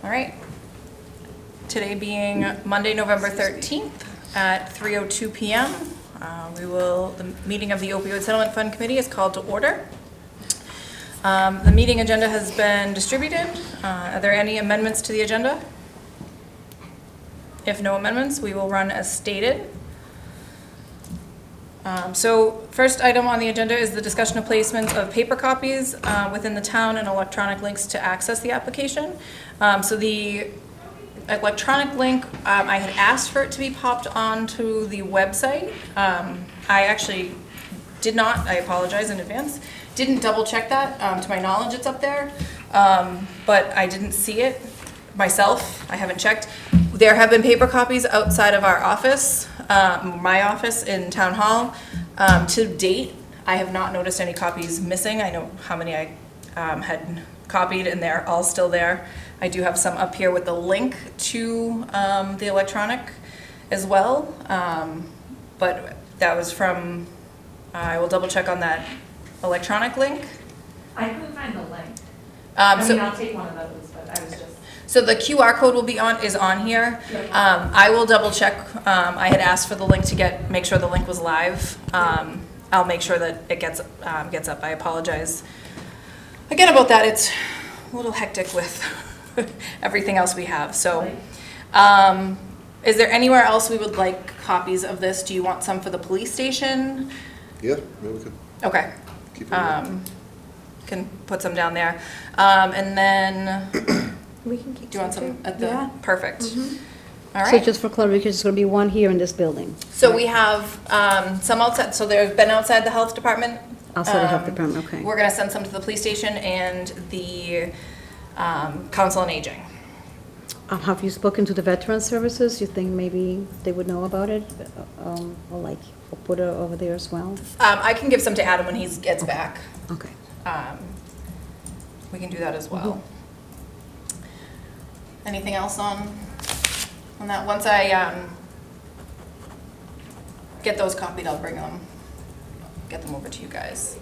All right. Today being Monday, November 13th at 3:02 p.m. The meeting of the Opioid Settlement Fund Committee is called to order. The meeting agenda has been distributed. Are there any amendments to the agenda? If no amendments, we will run as stated. So first item on the agenda is the discussion of placements of paper copies within the town and electronic links to access the application. So the electronic link, I had asked for it to be popped onto the website. I actually did not, I apologize in advance, didn't double check that. To my knowledge, it's up there, but I didn't see it myself. I haven't checked. There have been paper copies outside of our office, my office in Town Hall. To date, I have not noticed any copies missing. I know how many I had copied, and they're all still there. I do have some up here with the link to the electronic as well, but that was from, I will double check on that electronic link. I couldn't find the link. I'll take one of those, but I was just... So the QR code is on here. Yep. I will double check. I had asked for the link to make sure the link was live. I'll make sure that it gets up. I apologize again about that. It's a little hectic with everything else we have. So, is there anywhere else we would like copies of this? Do you want some for the police station? Yeah, we could Okay. keep it. Can put some down there. And then, We can keep do you want some at the, Yeah. perfect. Mhm. All right. So just for clarification, it's going to be one here in this building, So we have some outside, so there's been outside the health department. outside the health department, okay. We're gonna send some to the police station and the council on aging. Have you spoken to the veteran services? You think maybe they would know about it? Or put it over there as well? I can give some to Adam when he gets back. Okay. We can do that as well. Anything else on that? Once I get those copied, I'll get them over to you guys.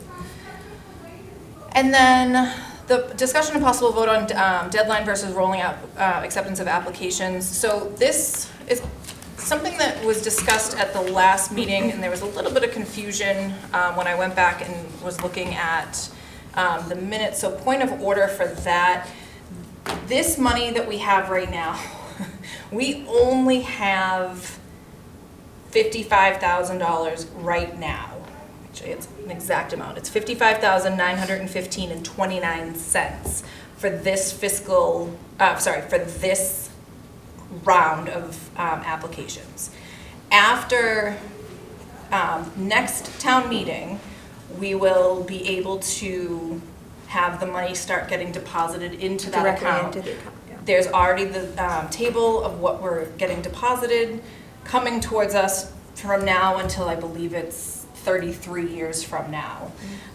And then the discussion and possible vote on deadline versus rolling out acceptance of applications. So this is something that was discussed at the last meeting, and there was a little bit of confusion when I went back and was looking at the minutes. So point of order for that, this money that we have right now, we only have $55,000 right now. Actually, it's an exact amount. It's $55,915.29 for this for this round of applications. After next town meeting, we will be able to have the money start getting deposited into that account. There's already the table of what we're getting deposited coming towards us from now until I believe it's 33 years from now.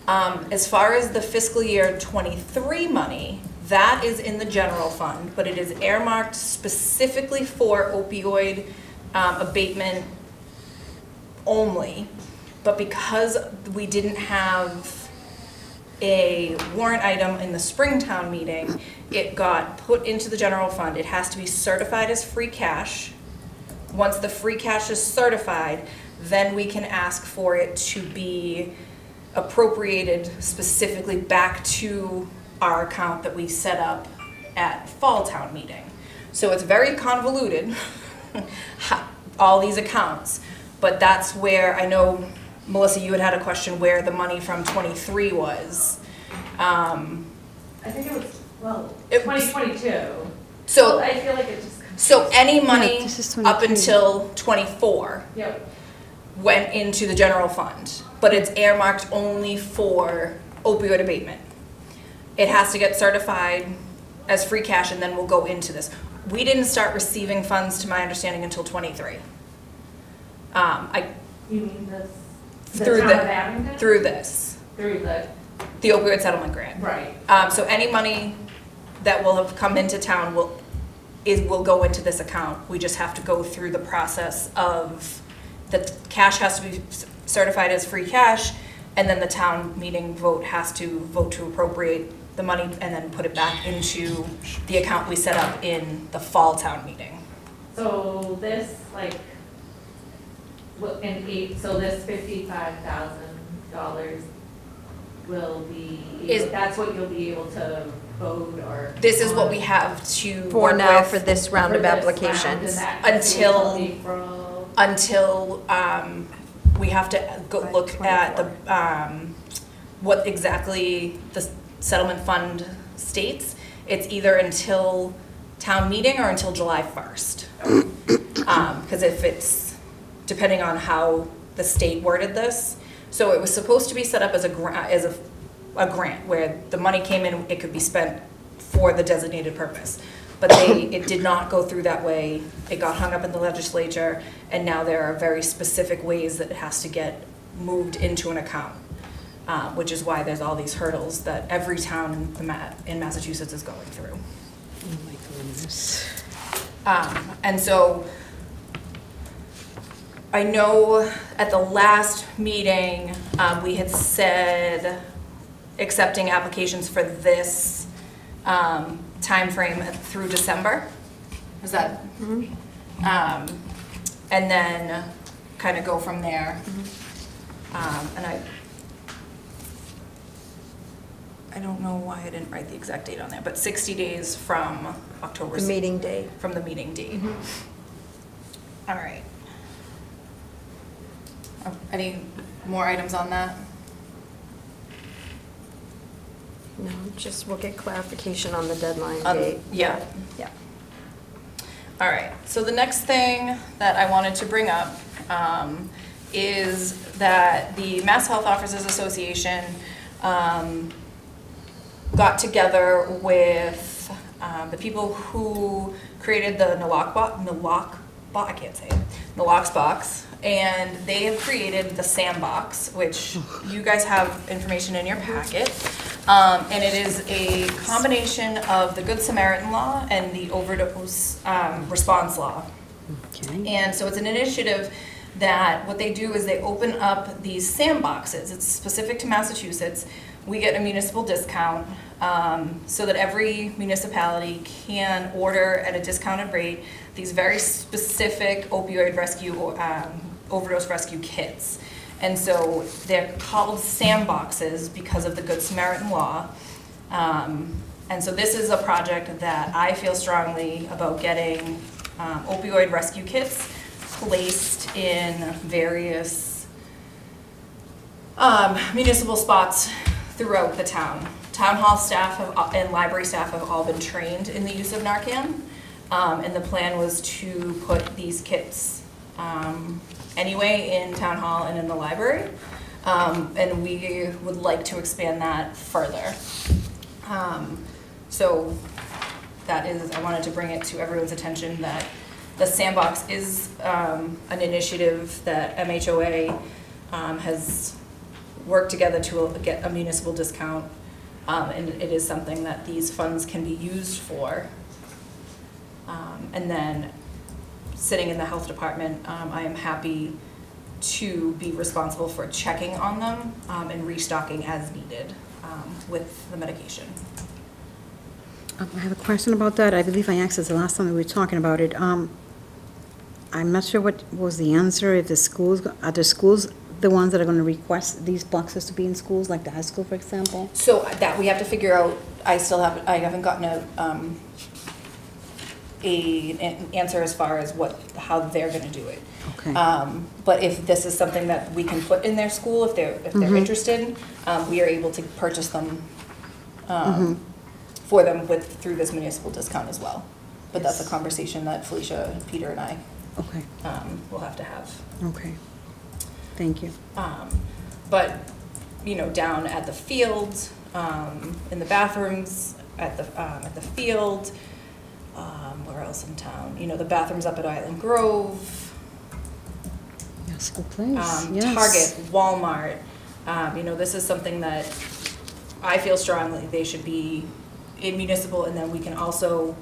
As far as the fiscal year 23 money, that is in the general fund, but it is earmarked specifically for opioid abatement only. But because we didn't have a warrant item in the Springtown meeting, it got put into the general fund. It has to be certified as free cash. Once the free cash is certified, then we can ask for it to be appropriated specifically back to our account that we set up at Fall Town meeting. So it's very convoluted, all these accounts, but that's where I know, Melissa, you had a question where the money from 23 was. I think it was, 2022. So, I feel like it just... so any money this is up 23. until 24 Yep. went into the general fund, but it's earmarked only for opioid abatement. It has to get certified as free cash and then we'll go into this. We didn't start receiving funds, to my understanding, until 23. You mean this? Through town of Abington? Through this, Through the opioid settlement grant. right. So any money that will have come into town will go into this account. We just have to go through the process of the cash has to be certified as free cash. And then the town meeting vote has to vote to appropriate the money and then put it back into the account we set up in the fall town meeting. So this, like, so this $55,000 will be, that's what you'll be able to vote or? This is what we have to For work now, with for this round of for this round, applications. and that Until- goes April. until we have to go By look at 24. the, what exactly the settlement fund states. It's either until town meeting or until July 1st. Because if it's, depending on how the state worded this, so it was supposed to be set up as a grant where the money came in, it could be spent for the designated purpose. But it did not go through that way. It got hung up in the legislature, and now there are very specific ways that it has to get moved into an account, which is why there's all these hurdles that every town in Massachusetts is going through. Oh my goodness. And so I know at the last meeting, we had said accepting applications for this timeframe through December. Was that? And then kind of go from there. And I don't know why I didn't write the exact date on there, but 60 days from October. The meeting date. From the meeting date. All right. Any more items on that? No, just we'll get clarification on the deadline Um, date. yeah. Yeah. All right, so the next thing that I wanted to bring up is that the Mass Health Officers Association got together with the people who created the I can't say it, Nalox box, and they have created the Sandbox, which you guys have information in your packet. And it is a combination of the Good Samaritan Law and the overdose response law. Okay. And so it's an initiative that what they do is they open up these sandboxes. It's specific to Massachusetts. We get a municipal discount so that every municipality can order at a discounted rate these very specific opioid rescue overdose rescue kits. And so they're called sandboxes because of the Good Samaritan Law. And so this is a project that I feel strongly about getting opioid rescue kits placed in various municipal spots throughout the town. Town hall staff and library staff have all been trained in the use of Narcan. And the plan was to put these kits anyway in town hall and in the library. And we would like to expand that further. So that is, I wanted to bring it to everyone's attention that the Sandbox is an initiative that MHOA has worked together to get a municipal discount. And it is something that these funds can be used for. And then sitting in the health department, I am happy to be responsible for checking on them and restocking as needed with the medication. I have a question about that. I believe I asked this the last time we were talking about it. I'm not sure what was the answer, if the schools, are the schools the ones that are going to request these boxes to be in schools, like the high school, for example? So that we have to figure out, I haven't gotten an answer as far as how they're gonna do it. Okay. But if this is something that we can put in their school, if they're interested, we are able to purchase them for them through this municipal discount as well. But that's a conversation that Felicia, Peter, and I Okay, will have to have. okay. Thank you. But, down at the field, in the bathrooms, at the field, where else in town? The bathrooms up at Island Grove, Yeah, school plays, yes. Target, Walmart. This is something that I feel strongly they should be in municipal, and then we can also,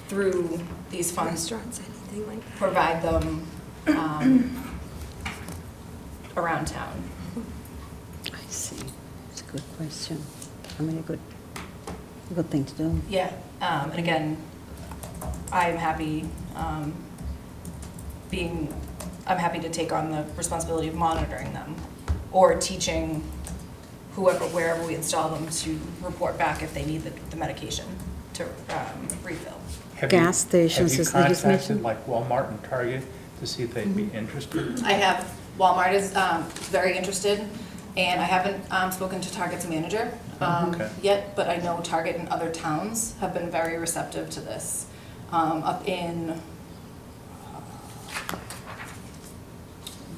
through these funds, Restaurants, anything like that. provide them around town. I see. It's a good question. I mean, a good thing to do. Yeah, and again, I am happy, I'm happy to take on the responsibility of monitoring them or teaching whoever, wherever we install them to report back if they need the medication to refill. Gas stations, Have you as they just contacted mentioned. like Walmart and Target to see if they'd be interested? I have, Walmart is very interested, and I haven't spoken to Target's manager Okay. yet, but I know Target in other towns have been very receptive to this. Up in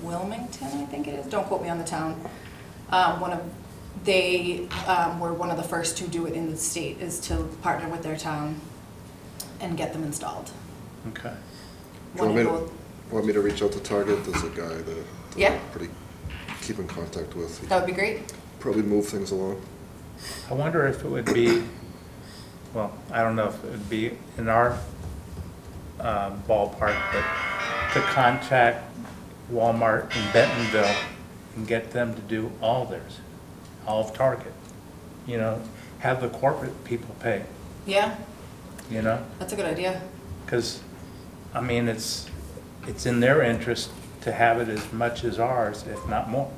Wilmington, I think it is, don't quote me on the town. They were one of the first to do it in the state, is to partner with their town and get them installed. Okay. One in both- Want me to reach out to Target? There's a guy that Yeah. I'm pretty keep in contact with. He That would be great. probably move things along. I wonder if it would be, well, I don't know if it would be in our ballpark, but to contact Walmart in Bentonville and get them to do all theirs, all of Target. You know, have the corporate people pay, Yeah, you know? that's a good idea. Because, I mean, it's in their interest to have it as much as ours, if not more.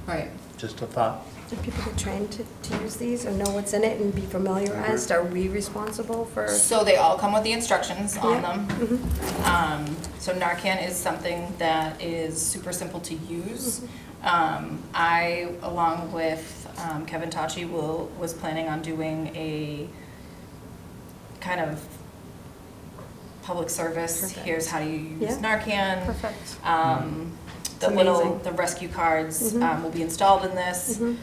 Right. Just a thought. Do people get trained to use these or know what's in it and be familiarized? Are we responsible for? So they all come with the instructions on Yeah. them. So Narcan is something that is super simple to use. I, along with Kevin Tachi, was planning on doing a kind of public service. Perfect. Here's how you use Yeah. Narcan. Perfect. The It's little, amazing. the rescue cards Mhm. will be installed in this. Mhm.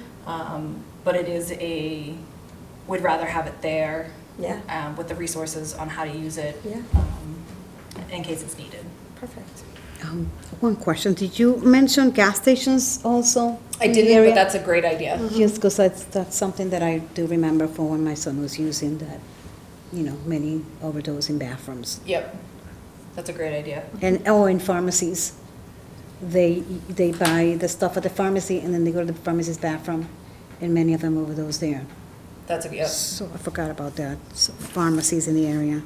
But it is we'd rather have it there Yeah, with the resources on how to use it yeah, in case it's needed. perfect. One question, did you mention gas stations also? I in the didn't, but area? that's a great idea. Just because that's something that I do remember from when my son was using that, many overdose in bathrooms. Yep, that's a great idea. And, in pharmacies. They buy the stuff at the pharmacy and then they go to the pharmacy's bathroom and many of them overdose there. That's a, yep, So I forgot about that, so pharmacies in the area.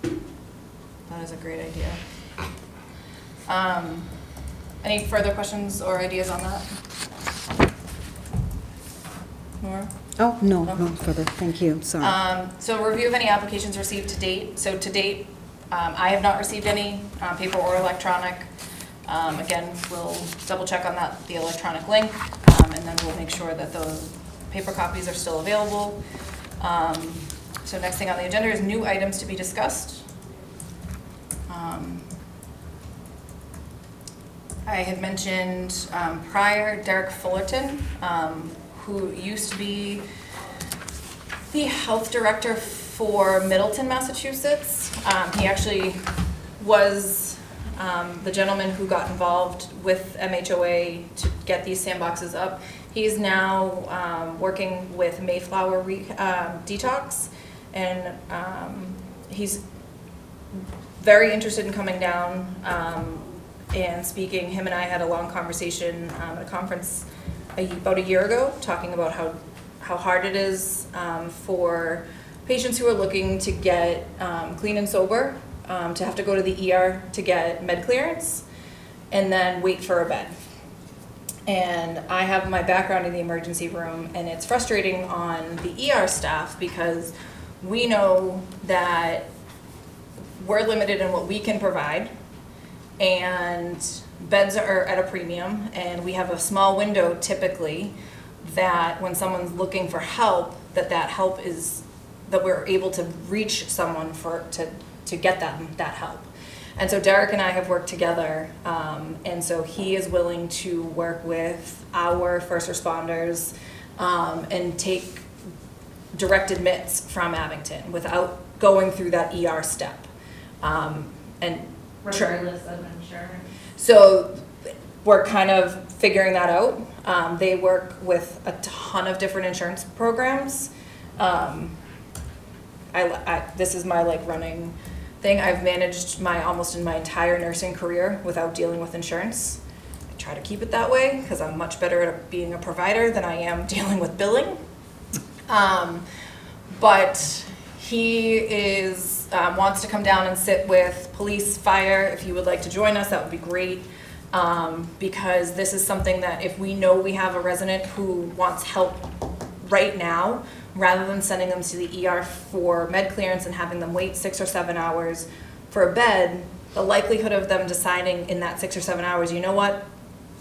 that is a great idea. Any further questions or ideas on that? Nora? Oh, no, No. no further, thank you, sorry. So review of any applications received to date. So to date, I have not received any, paper or electronic. Again, we'll double check on that, the electronic link, and then we'll make sure that those paper copies are still available. So next thing on the agenda is new items to be discussed. I had mentioned prior Derek Fullerton, who used to be the health director for Middleton, Massachusetts. He actually was the gentleman who got involved with MHOA to get these sandboxes up. He's now working with Mayflower Detox, and he's very interested in coming down and speaking. Him and I had a long conversation at a conference about a year ago, talking about how hard it is for patients who are looking to get clean and sober, to have to go to the ER to get med clearance and then wait for a bed. And I have my background in the emergency room, and it's frustrating on the ER staff because we know that we're limited in what we can provide, and beds are at a premium, and we have a small window typically that when someone's looking for help, that help is, that we're able to reach someone to get that help. And so Derek and I have worked together, and so he is willing to work with our first responders and take direct admits from Abington without going through that ER step. And Regardless of insurance. so we're kind of figuring that out. They work with a ton of different insurance programs. This is my running thing. I've managed almost in my entire nursing career without dealing with insurance. I try to keep it that way, because I'm much better at being a provider than I am dealing with billing. But he is, wants to come down and sit with police, fire. If you would like to join us, that would be great. Because this is something that if we know we have a resident who wants help right now, rather than sending them to the ER for med clearance and having them wait 6 or 7 hours for a bed, the likelihood of them deciding in that 6 or 7 hours, you know what,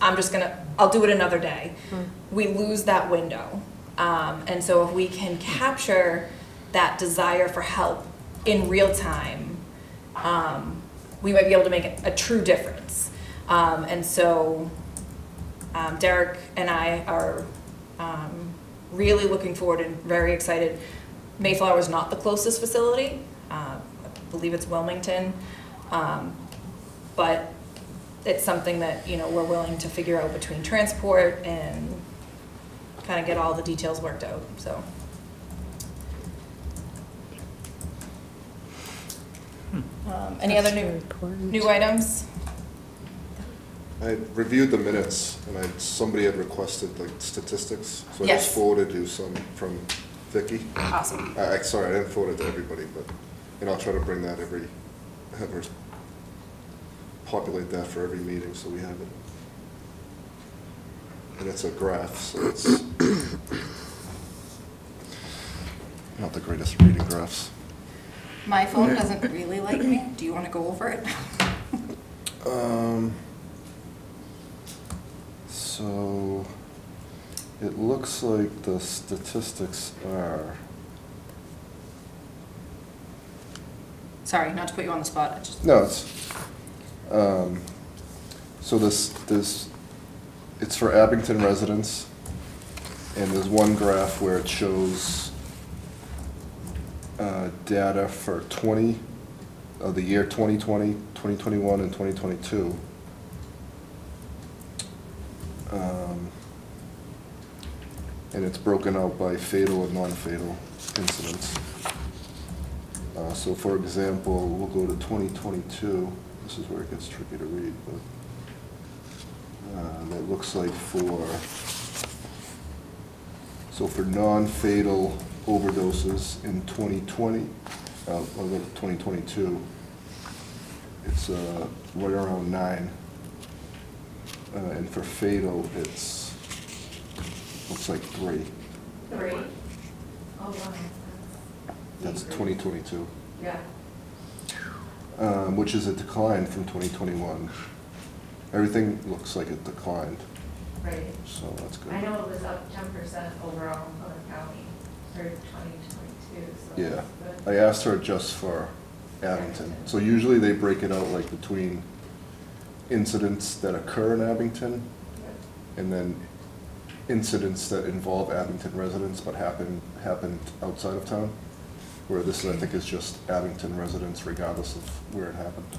I'll do it another day. We lose that window. And so if we can capture that desire for help in real time, we might be able to make a true difference. And so Derek and I are really looking forward and very excited. Mayflower is not the closest facility. I believe it's Wilmington. But it's something that, you know, we're willing to figure out between transport and kind of get all the details worked out, so. Any other That's very new important. items? I reviewed the minutes, and somebody had requested like statistics, so I Yes. just forwarded you some from Vicky. Awesome. Sorry, I didn't forward it to everybody, but, and I'll try to bring that have her populate that for every meeting, so we have it. And it's a graph, so it's not the greatest reading graphs. My phone doesn't really like me. Do you want to go over it? So, it looks like the statistics are, Sorry, not to put you on the spot. I just. no, it's, so it's for Abington residents, and there's one graph where it shows data for the year 2020, 2021, and 2022. And it's broken out by fatal and non-fatal incidents. So for example, we'll go to 2022. This is where it gets tricky to read, but it looks like for non-fatal overdoses in 2020, I'll go to 2022, it's right around 9. And for fatal, looks like 3. 3? Oh, wow. That's 2022. Yeah. Which is a decline from 2021. Everything looks like it declined, Right. so that's good. I know it was up 10% overall in Plymouth County for 2022, so Yeah, that's I good. asked her just for Abington. So usually they break it out like between incidents that occur in Abington and then incidents that involve Abington residents but happened outside of town. Where this, I think, is just Abington residents regardless of where it happened.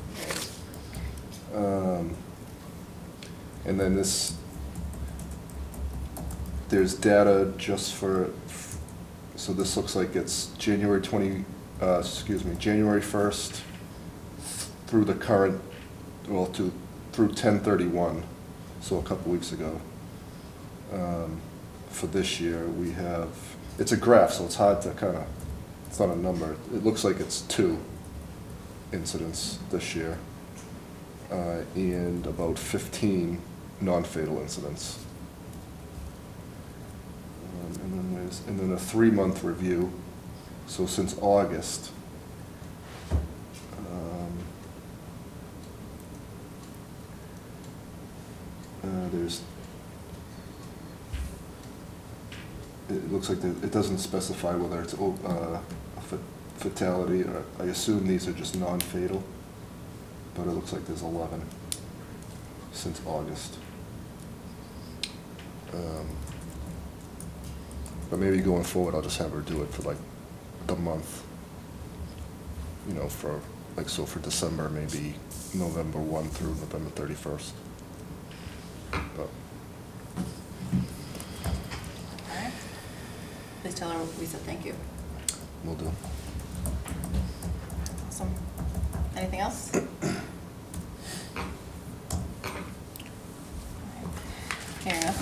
And then there's data just for, so this looks like it's January 1st through the current, well, through 10/31, so a couple weeks ago. For this year, we have, it's a graph, so it's hard to kind of, it's not a number. It looks like it's 2 incidents this year, and about 15 non-fatal incidents. And then a 3-month review, so since August. It looks like it doesn't specify whether it's a fatality, or I assume these are just non-fatal, but it looks like there's 11 since August. But maybe going forward, I'll just have her do it for like the month, you know, for like, so for December, maybe November 1 through November 31st. But Alright. Please tell her we said thank you. we'll do. Awesome. Anything else? Alright.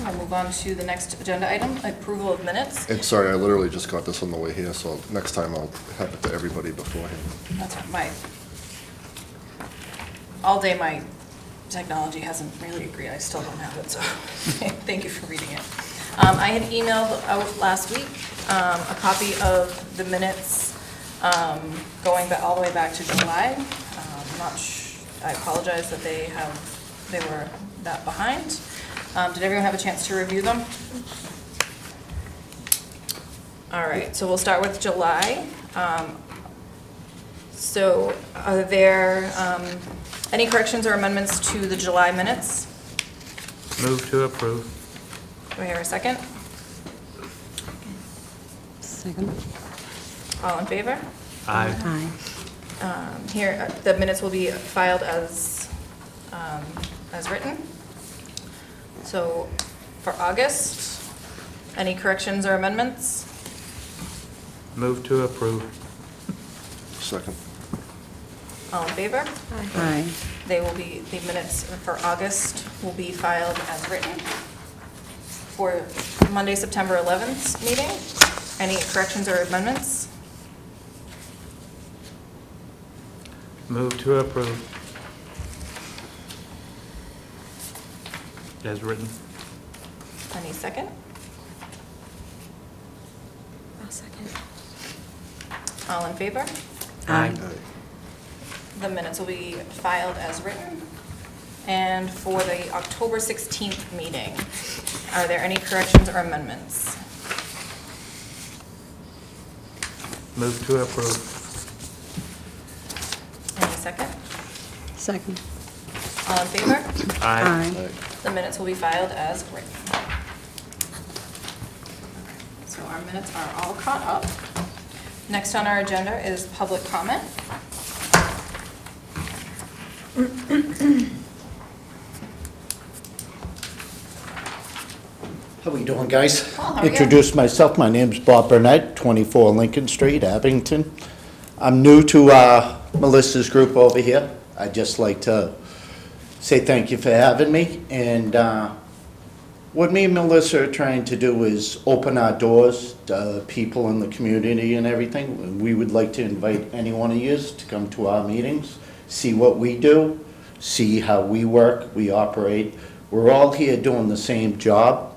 we'll move on to the next agenda item, approval of minutes. And sorry, I literally just got this on the way here, so next time I'll have it to everybody beforehand. That's all day my technology hasn't really agreed, I still don't have it, so thank you for reading it. I had emailed out last week a copy of the minutes going all the way back to July. I apologize that they were that behind. Did everyone have a chance to review them? All right, so we'll start with July. So are there any corrections or amendments to the July minutes? Move to approve. Do I hear a second? Second. All in favor? Aye. Aye. Here, the minutes will be filed as written. So for August, any corrections or amendments? Move to approve. Second. All in favor? Aye. The minutes for August will be filed as written. For Monday, September 11th meeting, any corrections or amendments? Move to approve. As written. Any second? I'll second. All in favor? Aye. The minutes will be filed as written. And for the October 16th meeting, are there any corrections or amendments? Move to approve. Any second? Second. All in favor? Aye. Aye. The minutes will be filed as written. So our minutes are all caught up. Next on our agenda is public comment. How we doing, guys? Well, how are you? Introduce myself. My name's Bob Burnett, 24 Lincoln Street, Abington. I'm new to Melissa's group over here. I'd just like to say thank you for having me. And what me and Melissa are trying to do is open our doors to people in the community and everything. We would like to invite any one of you to come to our meetings, see what we do, see how we work, we operate. We're all here doing the same job.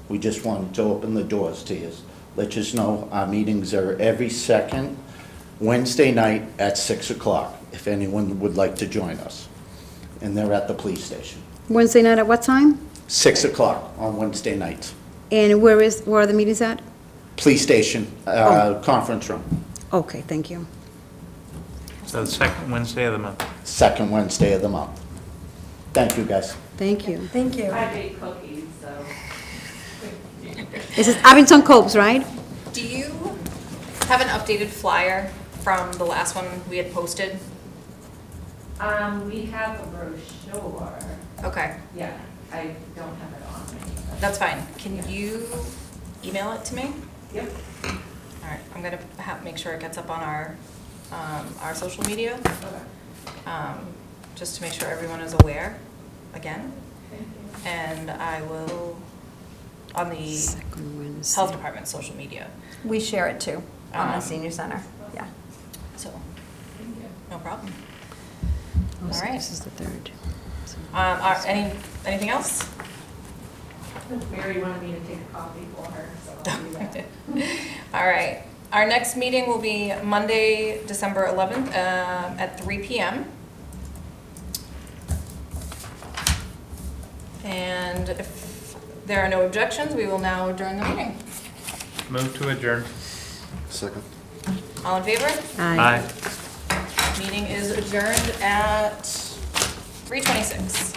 We just wanted to open the doors to you. Let you know our meetings are every second Wednesday night at 6 o'clock, if anyone would like to join us. And they're at the police station. Wednesday night at what time? 6 o'clock on Wednesday nights. And where are the meetings at? Police station, Oh. conference room, Okay, thank you. So the second Wednesday of the month. second Wednesday of the month. Thank you, guys. Thank you. Thank you. I bake cookies, so. This is Abington Copes, right? Do you have an updated flyer from the last one we had posted? We have a brochure. Okay, Yeah, I don't have it on me. that's fine. Can you email it to me? Yep. All right, I'm gonna make sure it gets up on our social media, Okay. just to make sure everyone is aware, again. Thank you. And I will, on the Second Wednesday. health department's social media, We share it too, on the Um, senior center, yeah. so, Thank you. no problem. Oh, so All right. This is the third. So- Anything else? Mary wanted me to take a copy for her, so I'll do that. All right, our next meeting will be Monday, December 11th, at 3 PM. And if there are no objections, we will now adjourn the meeting. Move to adjourn. Second. All in favor? Aye. Meeting is adjourned at 3:26.